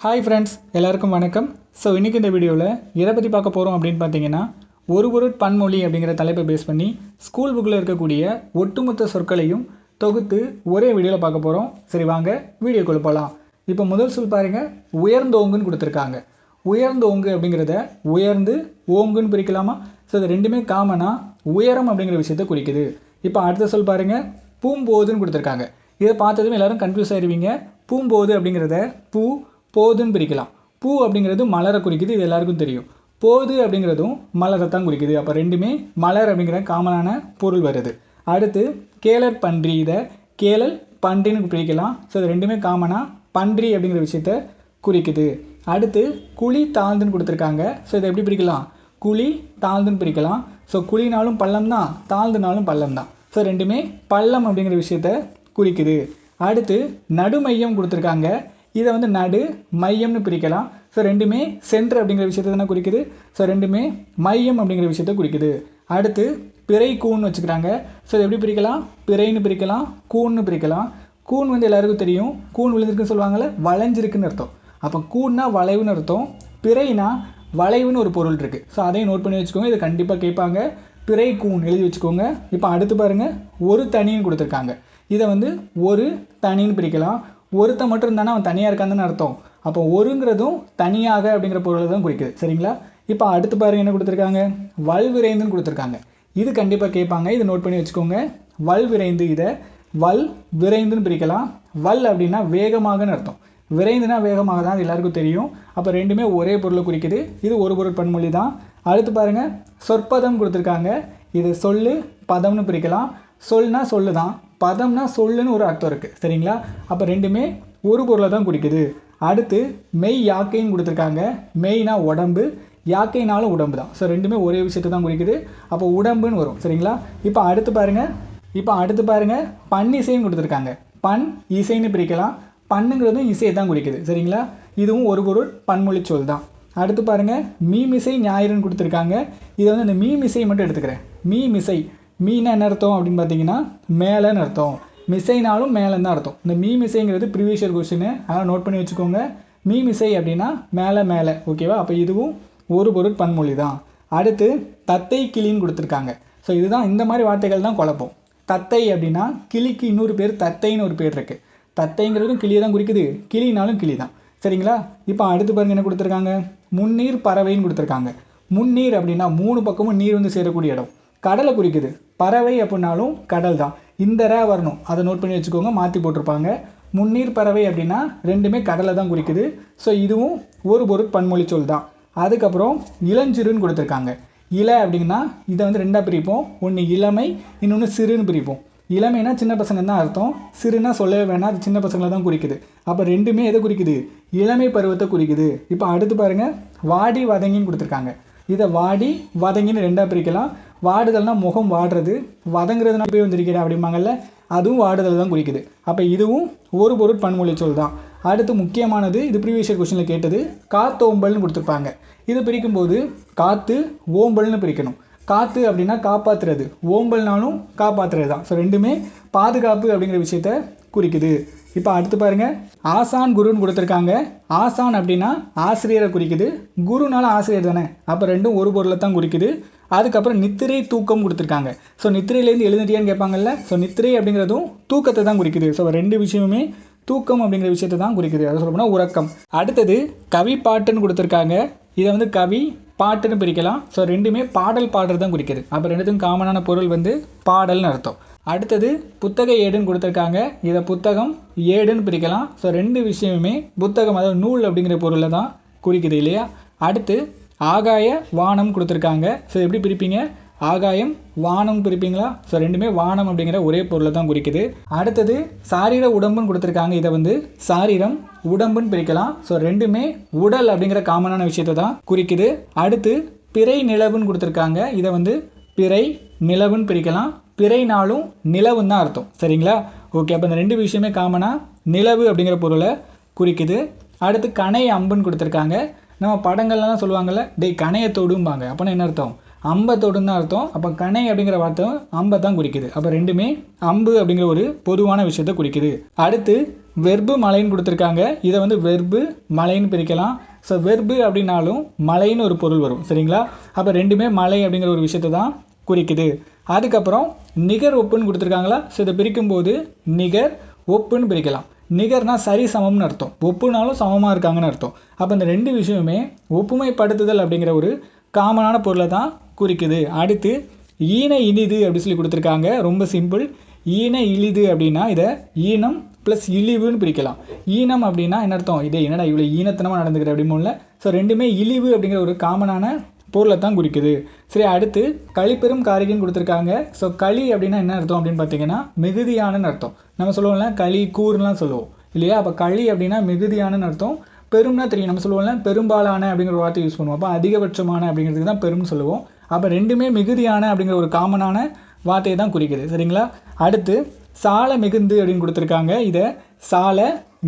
Hi friends, எல்லாருக்கும் வணக்கம். So இன்றைக்கி இந்த வீடியோவில் எதை பற்றி பார்க்க போகிறோம் அப்படின்னு பார்த்தீங்கன்னா, ஒரு பொருட் பன்மொழி அப்படிங்கிற தலைப்பை பேஸ் பண்ணி ஸ்கூல் புக்கில் இருக்கக்கூடிய ஒட்டுமொத்த சொற்களையும் தொகுத்து ஒரே வீடியோவில் பார்க்க போகிறோம். சரி, வாங்க வீடியோக்குள்ள போகலாம். இப்போ முதல் சொல் பாருங்கள், உயர்ந்தோங்குன்னு கொடுத்துருக்காங்க. உயர்ந்தோங்கு அப்படிங்கிறத உயர்ந்து ஓங்குன்னு பிரிக்கலாமா? ஸோ இது ரெண்டுமே காமனாக உயரம் அப்படிங்கிற விஷயத்தை குறிக்குது. இப்போ அடுத்த சொல் பாருங்கள், பூம்போதுன்னு கொடுத்துருக்காங்க. இதை பார்த்ததும் எல்லோரும் கன்ஃபியூஸ் ஆகிடுவீங்க. பூம்போது அப்படிங்கிறத பூ போதுன்னு பிரிக்கலாம். பூ அப்படிங்கிறது மலரை குறிக்குது, இது எல்லாருக்கும் தெரியும். போது அப்படிங்கிறதும் மலரை தான் குறிக்குது. அப்போ ரெண்டுமே மலர் அப்படிங்கிற காமனான பொருள் வருது. அடுத்து கேளர் பன்றி, இதை கேளல் பன்றின்னு பிரிக்கலாம். ஸோ இது ரெண்டுமே காமனாக பன்றி அப்படிங்கிற விஷயத்த குறிக்குது. அடுத்து குழி தாழ்ந்துன்னு கொடுத்துருக்காங்க. ஸோ இதை எப்படி பிரிக்கலாம்? குழி தாழ்ந்துன்னு பிரிக்கலாம். ஸோ குழினாலும் பள்ளம் தான், தாழ்ந்துனாலும் பள்ளம் தான். ஸோ ரெண்டுமே பள்ளம் அப்படிங்கிற விஷயத்த குறிக்குது. அடுத்து நடுமையம் கொடுத்துருக்காங்க. இதை நடு மையம்னு பிரிக்கலாம். ஸோ ரெண்டுமே சென்டர் அப்படிங்கிற விஷயத்தை தானே குறிக்குது. ஸோ ரெண்டுமே மையம் அப்படிங்கிற விஷயத்தை குறிக்குது. அடுத்து பிறை கூன்னு வச்சுக்கிறாங்க. ஸோ இதை எப்படி பிரிக்கலாம்? பிறைன்னு பிரிக்கலாம், கூன்னு பிரிக்கலாம். கூன் எல்லாருக்கும் தெரியும், கூன் விழுந்திருக்குன்னு சொல்லுவாங்கள்ல, வளைஞ்சிருக்குன்னு அர்த்தம். அப்போ கூன்னா வளைவுன்னு அர்த்தம், பிறைனா வளைவுன்னு ஒரு பொருள் இருக்குது. ஸோ அதையும் நோட் பண்ணி வச்சுக்கோங்க, இதை கண்டிப்பாக கேட்பாங்க. பிறை கூன் எழுதி வச்சுக்கோங்க. இப்போ அடுத்து பாருங்கள், ஒரு தனின்னு கொடுத்துருக்காங்க. இதை ஒரு தனின்னு பிரிக்கலாம். ஒருத்த மட்டும் இருந்தானா அவன் தனியாக இருக்கான்னு அர்த்தம். அப்போ ஒருங்கிறதும் தனியாக அப்படிங்கிற பொருளை தான் குறிக்குது. சரிங்களா? இப்போ அடுத்து பாருங்கள், என்ன கொடுத்துருக்காங்க? வல்விரைந்துன்னு கொடுத்துருக்காங்க. இது கண்டிப்பாக கேட்பாங்க, இதை நோட் பண்ணி வச்சுக்கோங்க. வல்விரைந்து, இதை வல் விரைந்துன்னு பிரிக்கலாம். வல் அப்படின்னா வேகமாகன்னு அர்த்தம், விரைந்துனா வேகமாக தான், அது எல்லாருக்கும் தெரியும். அப்போ ரெண்டுமே ஒரே பொருளை குறிக்குது. இது ஒரு பொருள் பன்மொழி தான். அடுத்து பாருங்கள், சொற்பதம் கொடுத்துருக்காங்க. இது சொல்லு பதம்னு பிரிக்கலாம். சொல்னா சொல்லு தான், பதம்னா சொல்லுன்னு ஒரு அர்த்தம் இருக்குது. சரிங்களா? அப்போ ரெண்டுமே ஒரு பொருளை தான் குறிக்குது. அடுத்து மெய் யாக்கைன்னு கொடுத்துருக்காங்க. மெய்னா உடம்பு, யாக்கைனாலும் உடம்பு தான். ஸோ ரெண்டுமே ஒரே விஷயத்தை தான் குறிக்குது. அப்போ உடம்புன்னு வரும். சரிங்களா? இப்போ அடுத்து பாருங்கள், பன் இசைன்னு கொடுத்துருக்காங்க. பன் இசைன்னு பிரிக்கலாம். பண்ணுங்கிறதும் இசையை தான் குறிக்குது. சரிங்களா? இதுவும் ஒரு பொருள் பன்மொழி சொல் தான். அடுத்து பாருங்கள், மீமிசை ஞாயிறுன்னு கொடுத்துருக்காங்க. இதை இந்த மீமிசை மட்டும் எடுத்துக்கிறேன். மீமிசை, மீனா என்ன அர்த்தம் அப்படின்னு பார்த்தீங்கன்னா மேலேன்னு அர்த்தம். மிசைனாலும் மேலேன்னு தான் அர்த்தம். இந்த மீமிசைங்கிறது ப்ரீவியஸ் கொஸ்டின், அதனால் நோட் பண்ணி வச்சுக்கோங்க. மீமிசை அப்படின்னா மேலே மேலே. ஓகேவா? அப்போ இதுவும் ஒரு பொருள் பன்மொழி தான். அடுத்து தத்தை கிளின்னு கொடுத்துருக்காங்க. ஸோ இதுதான், இந்த மாதிரி வார்த்தைகள் தான் குழப்பம். தத்தை அப்படின்னா கிளிக்கு இன்னொரு பேர் தத்தைன்னு ஒரு பேர் இருக்குது. தத்தைங்கிறதும் கிளியை தான் குறிக்குது, கிளினாலும் கிளி தான். சரிங்களா? இப்போ அடுத்து பாருங்கள், என்ன கொடுத்துருக்காங்க? முன்னீர் பறவைன்னு கொடுத்துருக்காங்க. முன்னீர் அப்படின்னா மூணு பக்கமும் நீர் சேரக்கூடிய இடம், கடலை குறிக்குது. பறவை அப்படின்னாலும் கடல் தான். இந்த வரணும், அதை நோட் பண்ணி வச்சுக்கோங்க, மாற்றி போட்டிருப்பாங்க. முன்னீர் பறவை அப்படின்னா ரெண்டுமே கடலை தான் குறிக்குது. ஸோ இதுவும் ஒரு பொருள் பன்மொழி சொல் தான். அதுக்கப்புறம் இளஞ்சிறுன்னு கொடுத்துருக்காங்க. இள அப்படின்னா இதை ரெண்டாக பிரிப்போம். ஒன்று இளமை, இன்னொன்று சிறுன்னு பிரிப்போம். இளமைனா சின்ன பசங்க தான் அர்த்தம், சிறுனா சொல்லவே வேணாம், அது சின்ன பசங்களை தான் குறிக்குது. அப்போ ரெண்டுமே எதை குறிக்குது? இளமை பருவத்தை குறிக்குது. இப்போ அடுத்து பாருங்கள், வாடி வதங்கின்னு கொடுத்துருக்காங்க. இதை வாடி வதங்கின்னு ரெண்டாக பிரிக்கலாம். வாடுதல்னா முகம் வாடுறது, வதங்குறதுனா போய் வந்திருக்கிறேன் அப்படிம்பாங்கல்ல, அதுவும் வாடுதல் தான் குறிக்குது. அப்போ இதுவும் ஒரு பொருள் பன்மொழி சொல் தான். அடுத்து முக்கியமானது, இது ப்ரீவியஸ் கொஸ்டினில் கேட்டது, காத்தோம்பல்னு கொடுத்துருப்பாங்க. இது பிரிக்கும்போது காற்று ஓம்பல்னு பிரிக்கணும். காற்று அப்படின்னா காப்பாற்றுறது, ஓம்பல்னாலும் காப்பாற்றுறது தான். ஸோ ரெண்டுமே பாதுகாப்பு அப்படிங்கிற விஷயத்த குறிக்குது. இப்போ அடுத்து பாருங்கள், ஆசான் குருன்னு கொடுத்துருக்காங்க. ஆசான் அப்படின்னா ஆசிரியரை குறிக்குது, குருனால ஆசிரியர் தானே, அப்போ ரெண்டும் ஒரு பொருளை தான் குறிக்குது. அதுக்கப்புறம் நித்திரை தூக்கம் கொடுத்துருக்காங்க. ஸோ நித்திரையிலேருந்து எழுந்துட்டியான்னு கேட்பாங்கல்ல, ஸோ நித்திரை அப்படிங்கிறதும் தூக்கத்தை தான் குறிக்குது. ஸோ ரெண்டு விஷயமுமே தூக்கம் அப்படிங்கிற விஷயத்தை தான் குறிக்குது. அதை சொல்ல போனால் உறக்கம். அடுத்தது கவி பாட்டுன்னு கொடுத்துருக்காங்க. இதை கவி பாட்டுன்னு பிரிக்கலாம். ஸோ ரெண்டுமே பாடல் பாடுறது தான் குறிக்குது. அப்போ ரெண்டுத்துக்கும் காமனான பொருள் பாடல்னு அர்த்தம். அடுத்தது புத்தக ஏடுன்னு கொடுத்துருக்காங்க. இதை புத்தகம் ஏடுன்னு பிரிக்கலாம். ஸோ ரெண்டு விஷயமுமே புத்தகம், அதாவது நூல் அப்படிங்கிற பொருளை தான் குறிக்குது இல்லையா? அடுத்து ஆகாய வானம் கொடுத்துருக்காங்க. ஸோ எப்படி பிரிப்பீங்க? ஆகாயம் வானம் பிரிப்பீங்களா? ஸோ ரெண்டுமே வானம் அப்படிங்கிற ஒரே பொருளை தான் குறிக்குது. அடுத்தது சாரீர உடம்புன்னு கொடுத்துருக்காங்க. இதை சாரீரம் உடம்புன்னு பிரிக்கலாம். ஸோ ரெண்டுமே உடல் அப்படிங்கிற காமனான விஷயத்தை தான் குறிக்குது. அடுத்து பிறை நிலவுன்னு கொடுத்துருக்காங்க. இதை பிறை நிலவுன்னு பிரிக்கலாம். பிறைனாலும் நிலவுன்னு தான் அர்த்தம். சரிங்களா? ஓகே, அப்போ இந்த ரெண்டு விஷயமே காமனாக நிலவு அப்படிங்கிற பொருளை குறிக்குது. அடுத்து கணை அம்புன்னு கொடுத்துருக்காங்க. நம்ம படங்கள்லாம் சொல்லுவாங்கள்ல, டே கணையை தொடும்பாங்க, அப்போனா என்ன அர்த்தம்? அம்பை தொடுன்னு தான் அர்த்தம். அப்போ கணை அப்படிங்கிற வார்த்தை அம்பை தான் குறிக்குது. அப்போ ரெண்டுமே அம்பு அப்படிங்கிற ஒரு பொதுவான விஷயத்தை குறிக்குது. அடுத்து வெர்பு மலைன்னு கொடுத்துருக்காங்க. இதை வந்து வெர்பு மலைன்னு பிரிக்கலாம். ஸோ வெர்பு அப்படின்னாலும் மலைன்னு ஒரு பொருள் வரும். சரிங்களா? அப்போ ரெண்டுமே மலை அப்படிங்கிற ஒரு விஷயத்தை தான் குறிக்குது. அதுக்கப்புறம் நிகர் ஒப்புன்னு கொடுத்துருக்காங்களா? ஸோ இதை பிரிக்கும்போது நிகர் ஒப்புன்னு பிரிக்கலாம். நிகர்னா சரி சமம்னு அர்த்தம், ஒப்புனாலும் சமமாக இருக்காங்கன்னு அர்த்தம். அப்போ இந்த ரெண்டு விஷயமே ஒப்புமைப்படுத்துதல் அப்படிங்கிற ஒரு காமனான பொருளை தான் குறிக்குது. அடுத்து ஈன இனிது அப்படி சொல்லி கொடுத்துருக்காங்க. ரொம்ப சிம்பிள். ஈன இழிது அப்படின்னா இதை ஈனம் ப்ளஸ் இழிவுன்னு பிரிக்கலாம். ஈனம் அப்படின்னா என்ன அர்த்தம்? இதே என்னடா இவ்வளோ ஈனத்தனமாக நடந்துக்கிற அப்படிமோல. ஸோ ரெண்டுமே இழிவு அப்படிங்கிற ஒரு காமனான பொருளை தான் குறிக்குது. சரி, அடுத்து களிப்பெரும் காரிகைன்னு கொடுத்துருக்காங்க. ஸோ களி அப்படின்னா என்ன அர்த்தம் அப்படின்னு பார்த்தீங்கன்னா மிகுதியானன்னு அர்த்தம். நம்ம சொல்லுவோம்ல களி கூறுலாம் சொல்லுவோம் இல்லையா? அப்போ களி அப்படின்னா மிகுதியானன்னு அர்த்தம். பெரும்னா தெரியும், நம்ம சொல்லுவோம்ல பெரும்பாலான அப்படிங்கிற ஒரு வார்த்தை யூஸ் பண்ணுவோம். அப்போ அதிகபட்சமான அப்படிங்கிறதுக்கு தான் பெரும்னு சொல்லுவோம். அப்போ ரெண்டுமே மிகுதியான அப்படிங்கிற ஒரு காமனான வார்த்தையை தான் குறிக்குது. சரிங்களா? அடுத்து சால மிகுந்து அப்படின்னு கொடுத்துருக்காங்க. இதை சால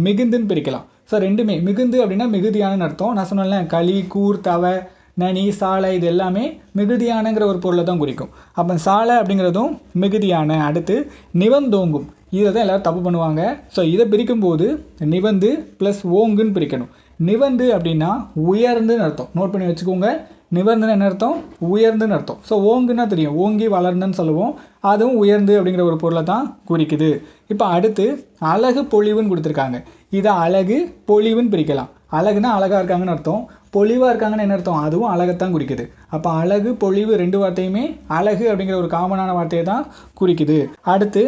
மிகுந்துன்னு பிரிக்கலாம். ஸோ ரெண்டுமே மிகுந்து அப்படின்னா மிகுதியானன்னு அர்த்தம். நான் சொன்னேன்ல களி கூர் தவ நனி சாலை இது எல்லாமே மிகுதியானங்கிற ஒரு பொருளை தான் குறிக்கும். அப்போ சாலை அப்படிங்கிறதும் மிகுதியான. அடுத்து நிவந்தோங்கும், இதை தான் எல்லோரும் தப்பு பண்ணுவாங்க. ஸோ இதை பிரிக்கும்போது நிவந்து ப்ளஸ் ஓங்குன்னு பிரிக்கணும். நிவந்து அப்படின்னா உயர்ந்துன்னு அர்த்தம். நோட் பண்ணி வச்சுக்கோங்க. நிவர்ந்துன்னு என்ன அர்த்தம்? உயர்ந்துன்னு அர்த்தம். ஸோ ஓங்குன்னா தெரியும், ஓங்கி வளர்ந்துன்னு சொல்லுவோம். அதுவும் உயர்ந்து அப்படிங்கிற ஒரு பொருளை தான் குறிக்குது. இப்போ அடுத்து அழகு பொழிவுன்னு கொடுத்துருக்காங்க. இதை அழகு பொழிவுன்னு பிரிக்கலாம். அழகுனா அழகாக இருக்காங்கன்னு அர்த்தம், பொழிவாக இருக்காங்கன்னு என்ன அர்த்தம்? அதுவும் அழகைத்தான் குறிக்குது. அப்போ அழகு பொழிவு ரெண்டு வார்த்தையுமே அழகு அப்படிங்கிற ஒரு காமனான வார்த்தையை தான் குறிக்குது. அடுத்து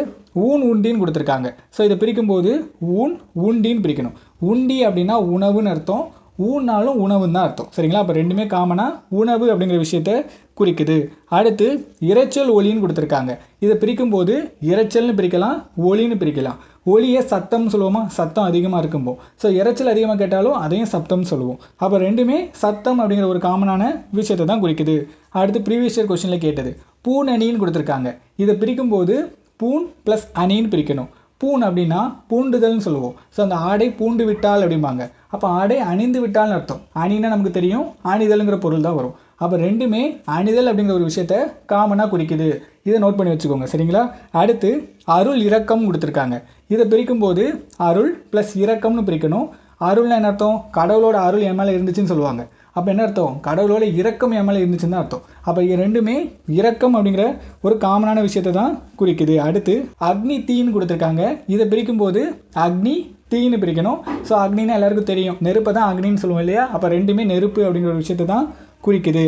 ஊன் உண்டின்னு கொடுத்துருக்காங்க. ஸோ இதை பிரிக்கும்போது ஊன் உண்டின்னு பிரிக்கணும். உண்டி அப்படின்னா உணவுன்னு அர்த்தம், ஊனாலும் உணவுன்னு தான் அர்த்தம். சரிங்களா? அப்போ ரெண்டுமே காமனாக உணவு அப்படிங்கிற விஷயத்த குறிக்குது. அடுத்து இரைச்சல் ஒலின்னு கொடுத்துருக்காங்க. இதை பிரிக்கும்போது இரைச்சல்னு பிரிக்கலாம், ஒலின்னு பிரிக்கலாம். ஒலியை சத்தம்னு சொல்லுவோமா? சத்தம் அதிகமாக இருக்கும்போ. ஸோ இரைச்சல் அதிகமாக கேட்டாலும் அதையும் சத்தம்னு சொல்லுவோம். அப்போ ரெண்டுமே சத்தம் அப்படிங்கிற ஒரு காமனான விஷயத்தை தான் குறிக்குது. அடுத்து ப்ரீவியஸ் இயர் கொஸ்டினில் கேட்டது பூன் அணின்னு கொடுத்துருக்காங்க. இதை பிரிக்கும்போது பூன் ப்ளஸ் அணின்னு பிரிக்கணும். பூன் அப்படின்னா பூண்டுதல்னு சொல்லுவோம். ஸோ அந்த ஆடை பூண்டு விட்டால் அப்படிம்பாங்க. அப்போ ஆடை அணிந்து விட்டால்னு அர்த்தம். அணின்னா நமக்கு தெரியும், அணிதல்ங்கிற பொருள் தான் வரும். அப்போ ரெண்டுமே அணிதல் அப்படிங்கிற ஒரு விஷயத்த காமனாக குறிக்குது. இதை நோட் பண்ணி வச்சுக்கோங்க. சரிங்களா? அடுத்து அருள் இரக்கம் கொடுத்துருக்காங்க. இதை பிரிக்கும்போது அருள் ப்ளஸ் இரக்கம்னு பிரிக்கணும். அருள்னா என்ன அர்த்தம்? கடவுளோட அருள் என் மேலே இருந்துச்சுன்னு சொல்லுவாங்க. அப்போ என்ன அர்த்தம்? கடவுளோட இரக்கம் என் மேலே இருந்துச்சுன்னு தான் அர்த்தம். அப்போ இது ரெண்டுமே இரக்கம் அப்படிங்கிற ஒரு காமனான விஷயத்தை தான் குறிக்குது. அடுத்து அக்னி தீன்னு கொடுத்துருக்காங்க. இதை பிரிக்கும்போது அக்னி தீன்னு பிரிக்கணும். ஸோ அக்னின்னா எல்லாருக்கும் தெரியும், நெருப்பை தான் அக்னின்னு சொல்லுவோம் இல்லையா? அப்போ ரெண்டுமே நெருப்பு அப்படிங்கிற ஒரு விஷயத்தை தான் குறிக்குது.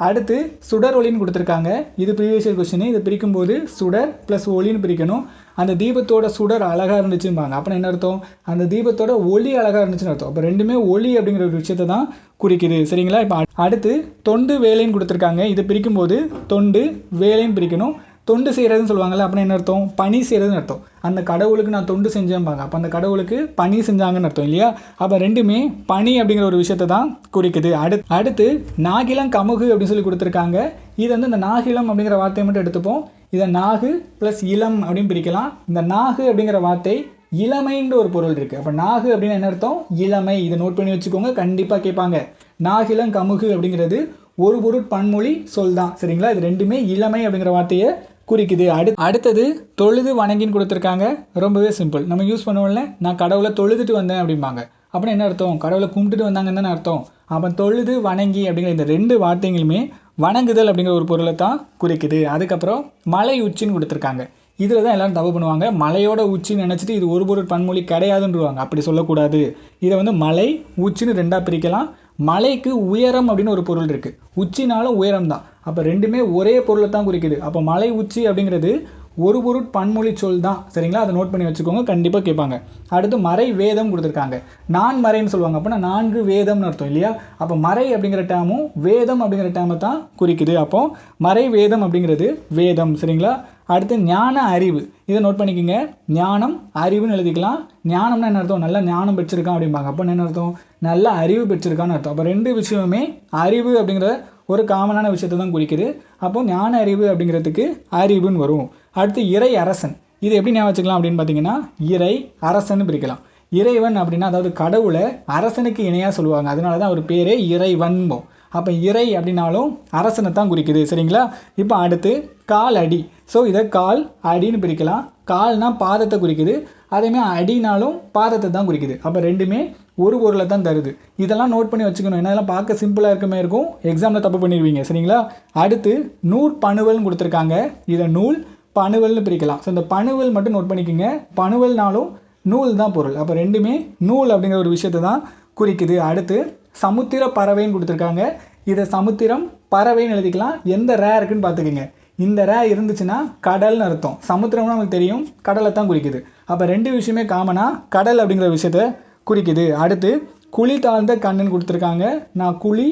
அடுத்து சுடர் ஒளின்னு கொடுத்துருக்காங்க. இது ப்ரீவியஸ் இயர் கொஸ்டின். இதை பிரிக்கும்போது சுடர் ப்ளஸ் ஒளின்னு பிரிக்கணும். அந்த தீபத்தோட சுடர் அழகாக இருந்துச்சும்பாங்க. அப்புறம் என்ன அர்த்தம்? அந்த தீபத்தோட ஒளி அழகாக இருந்துச்சுன்னு அர்த்தம். அப்போ ரெண்டுமே ஒளி அப்படிங்கிற ஒரு விஷயத்தை தான் குறிக்குது. சரிங்களா? இப்போ அடுத்து தொண்டு வேலைன்னு கொடுத்துருக்காங்க. இதை பிரிக்கும்போது தொண்டு வேலைன்னு பிரிக்கணும். தொண்டு செய்கிறதுன்னு சொல்லுவாங்கள்ல, அப்படின்னா என்ன அர்த்தம்? பணி செய்கிறதுன்னு அர்த்தம். அந்த கடவுளுக்கு நான் தொண்டு செஞ்சேன்பாங்க. அப்போ அந்த கடவுளுக்கு பணி செஞ்சாங்கன்னு அர்த்தம் இல்லையா? அப்போ ரெண்டுமே பணி அப்படிங்கிற ஒரு விஷயத்தை தான் குறிக்குது. அடுத்து நாகிலம் கமுகு அப்படின்னு சொல்லி கொடுத்துருக்காங்க. இது வந்து இந்த நாகிலம் அப்படிங்கிற வார்த்தையை மட்டும் எடுத்துப்போம். இதை நாகு ப்ளஸ் இளம் அப்படின்னு பிரிக்கலாம். இந்த நாகு அப்படிங்கிற வார்த்தை இளமைன்ற ஒரு பொருள் இருக்குது. அப்போ நாகு அப்படின்னு என்ன அர்த்தம்? இளமை. இதை நோட் பண்ணி வச்சுக்கோங்க, கண்டிப்பாக கேட்பாங்க. நாகிலம் கமுகு அப்படிங்கிறது ஒரு பொருட் பன்மொழி சொல் தான். சரிங்களா? இது ரெண்டுமே இளமை அப்படிங்கிற வார்த்தையை குறிக்குது. அடுத்தது தொழுது வணங்கின்னு கொடுத்துருக்காங்க. ரொம்பவே சிம்பிள். நம்ம யூஸ் பண்ணுவோம்ல, நான் கடவுளை தொழுதுட்டு வந்தேன் அப்படிம்பாங்க. அப்படின்னா என்ன அர்த்தம்? கடவுளை கும்பிட்டுட்டு வந்தாங்கன்னு தானே அர்த்தம். அப்போ தொழுது வணங்கி அப்படிங்கிற இந்த ரெண்டு வார்த்தைகளுமே வணங்குதல் அப்படிங்கிற ஒரு பொருளை தான் குறிக்குது. அதுக்கப்புறம் மலை உச்சின்னு கொடுத்துருக்காங்க. இதில் தான் எல்லோரும் தப்பு பண்ணுவாங்க. மலையோட உச்சின்னு நினச்சிட்டு இது ஒரு பொருள் பன்மொழி கிடையாதுன்றுவாங்க. அப்படி சொல்லக்கூடாது. இதை வந்து மலை உச்சின்னு ரெண்டாக பிரிக்கலாம். மலைக்கு உயரம் அப்படின்னு ஒரு பொருள் இருக்குது, உச்சினாலும் உயரம் தான். அப்போ ரெண்டுமே ஒரே பொருளை தான் குறிக்குது. அப்போ மலை உச்சி அப்படிங்கிறது ஒரு பொருட் பன்மொழி சொல் தான். சரிங்களா? அதை நோட் பண்ணி வச்சுக்கோங்க, கண்டிப்பாக கேட்பாங்க. அடுத்து மறை வேதம் கொடுத்துருக்காங்க. நான் மறைன்னு சொல்லுவாங்க. அப்படின்னா 4 வேதம்னு அர்த்தம் இல்லையா? அப்போ மறை அப்படிங்கிற டேமும் வேதம் அப்படிங்கிற டேமை தான் குறிக்குது. அப்போ மறை வேதம் அப்படிங்கிறது வேதம். சரிங்களா? அடுத்து ஞான அறிவு. இதை நோட் பண்ணிக்கோங்க. ஞானம் அறிவுன்னு எழுதிக்கலாம். ஞானம்னா என்ன அர்த்தம்? நல்ல ஞானம் பெற்றிருக்கான் அப்படிம்பாங்க. அப்போ என்ன அர்த்தம்? நல்ல அறிவு பெற்றிருக்கான்னு அர்த்தம். அப்போ ரெண்டு விஷயமுமே அறிவு அப்படிங்கிற ஒரு காமனான விஷயத்தை தான் குறிக்குது. அப்போ ஞான அறிவு அப்படிங்கிறதுக்கு அறிவுன்னு வரும். அடுத்து இறை அரசன். இது எப்படி ஞாபகம் வச்சுக்கலாம் அப்படின்னு பார்த்தீங்கன்னா, இறை அரசன் பிரிக்கலாம். இறைவன் அப்படின்னா அதாவது கடவுளை அரசனுக்கு இணையாக சொல்லுவாங்க. அதனால தான் அவர் பேரே இறைவன்போ. அப்போ இறை அப்படின்னாலும் அரசனை தான் குறிக்குது. சரிங்களா? இப்போ அடுத்து கால் அடி. ஸோ இதை கால் அடின்னு பிரிக்கலாம். கால்னா பாதத்தை குறிக்குது. அதேமாதிரி அடினாலும் பாதத்தை தான் குறிக்குது. அப்போ ரெண்டுமே ஒரு பொருளை தான் தருது. இதெல்லாம் நோட் பண்ணி வச்சுக்கணும். இதெல்லாம் பார்க்க சிம்பிளாக இருக்குமே இருக்கும், எக்ஸாமில் தப்பு பண்ணிடுவீங்க. சரிங்களா? அடுத்து நூல் பணுவல்னு கொடுத்துருக்காங்க. இதை நூல் பணுவல்னு பிரிக்கலாம். ஸோ இந்த பணுவல் மட்டும் நோட் பண்ணிக்கோங்க. பணுவல்னாலும் நூல் தான் பொருள். அப்போ ரெண்டுமே நூல் அப்படிங்கிற ஒரு விஷயத்தை தான் குறிக்குது. அடுத்து சமுத்திர பறவைன்னு கொடுத்துருக்காங்க. இதை சமுத்திரம் பறவைன்னு எழுதிக்கலாம். எந்த ரே இருக்குன்னு பார்த்துக்குங்க. இந்த ரே இருந்துச்சுன்னா கடல்னு அர்த்தம். சமுத்திரம்னு நமக்கு தெரியும், கடலை தான் குறிக்குது. அப்போ ரெண்டு விஷயமே காமனாக கடல் அப்படிங்கிற விஷயத்த குறிக்குது. அடுத்து குழி தாழ்ந்த கண்ணுன்னு கொடுத்துருக்காங்க. நான் குழி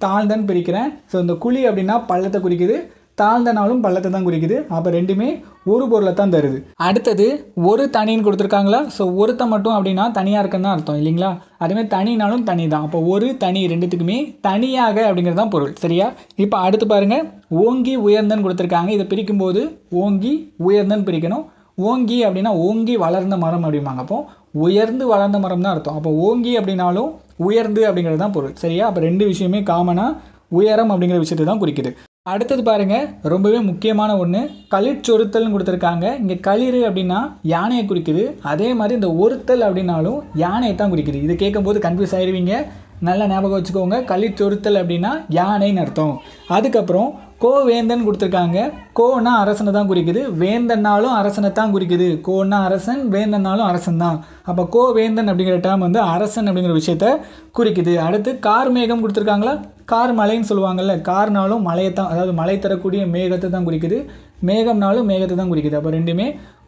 தாழ்ந்தன்னு பிரிக்கிறேன். ஸோ இந்த குழி அப்படின்னா பள்ளத்தை குறிக்குது, தாழ்ந்தனாலும் பள்ளத்தை தான் குறிக்குது. அப்போ ரெண்டுமே ஒரு பொருளை தான் தருது. அடுத்தது ஒரு தனின்னு கொடுத்துருக்காங்களா? ஸோ ஒருத்த மட்டும் அப்படின்னா தனியாக இருக்குன்னு தான் அர்த்தம் இல்லைங்களா? அதேமாதிரி தனினாலும் தனி தான். அப்போ ஒரு தனி ரெண்டுத்துக்குமே தனியாக அப்படிங்கிறது தான் பொருள். சரியா? இப்போ அடுத்து பாருங்கள், ஓங்கி உயர்ந்தன்னு கொடுத்துருக்காங்க. இதை பிரிக்கும்போது ஓங்கி உயர்ந்தன்னு பிரிக்கணும். ஓங்கி அப்படின்னா ஓங்கி வளர்ந்த மரம் அப்படிம்பாங்க. அப்போ உயர்ந்து வளர்ந்த மரம் தான் அர்த்தம். அப்போ ஓங்கி அப்படின்னாலும் உயர்ந்து அப்படிங்கிறது தான் பொருள். சரியா? அப்போ ரெண்டு விஷயமே காமனாக உயரம் அப்படிங்கிற விஷயத்தை தான் குறிக்குது. அடுத்தது பாருங்கள், ரொம்பவே முக்கியமான ஒன்று, களிற்றொருத்தல்னு கொடுத்துருக்காங்க. இங்கே களிறு அப்படின்னா யானையை குறிக்குது. அதே மாதிரி இந்த ஒருத்தல் அப்படின்னாலும் யானையை தான் குறிக்குது. இது கேட்கும்போது கன்ஃபியூஸ் ஆயிடுவீங்க. நல்லா ஞாபகம் வச்சுக்கோங்க. களிற்றொருத்தல் அப்படின்னா யானைன்னு அர்த்தம். அதுக்கப்புறம் கோவேந்தன் கொடுத்துருக்காங்க. கோன்னா அரசனை தான் குறிக்குது, வேந்தன்னாலும் அரசனை தான் குறிக்குது. கோன்னா அரசன், வேந்தன்னாலும் அரசன் தான். அப்போ கோவேந்தன் அப்படிங்கிற டேர்ம் வந்து அரசன் அப்படிங்கிற விஷயத்த குறிக்குது. அடுத்து கார் மேகம் கொடுத்துருக்காங்களா? கார் மலைன்னு சொல்லுவாங்கள்ல, கார்னாலும் மலையை தான், அதாவது மலை தரக்கூடிய மேகத்தை தான் குறிக்குது, மேகம்னாலும் மேகத்தை தான் குறிக்குது. அப்போ ரெண்டுமே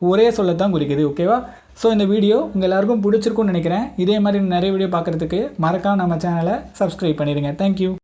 ஒரே சொல்லத்தான் குறிக்குது. ஓகேவா? ஸோ இந்த வீடியோ உங்கள் எல்லாருக்கும் பிடிச்சிருக்குன்னு நினைக்கிறேன். இதே மாதிரி நிறைய வீடியோ பார்க்குறதுக்கு மறக்காம நம்ம சேனலை சப்ஸ்கிரைப் பண்ணிடுங்க. தேங்க்யூ.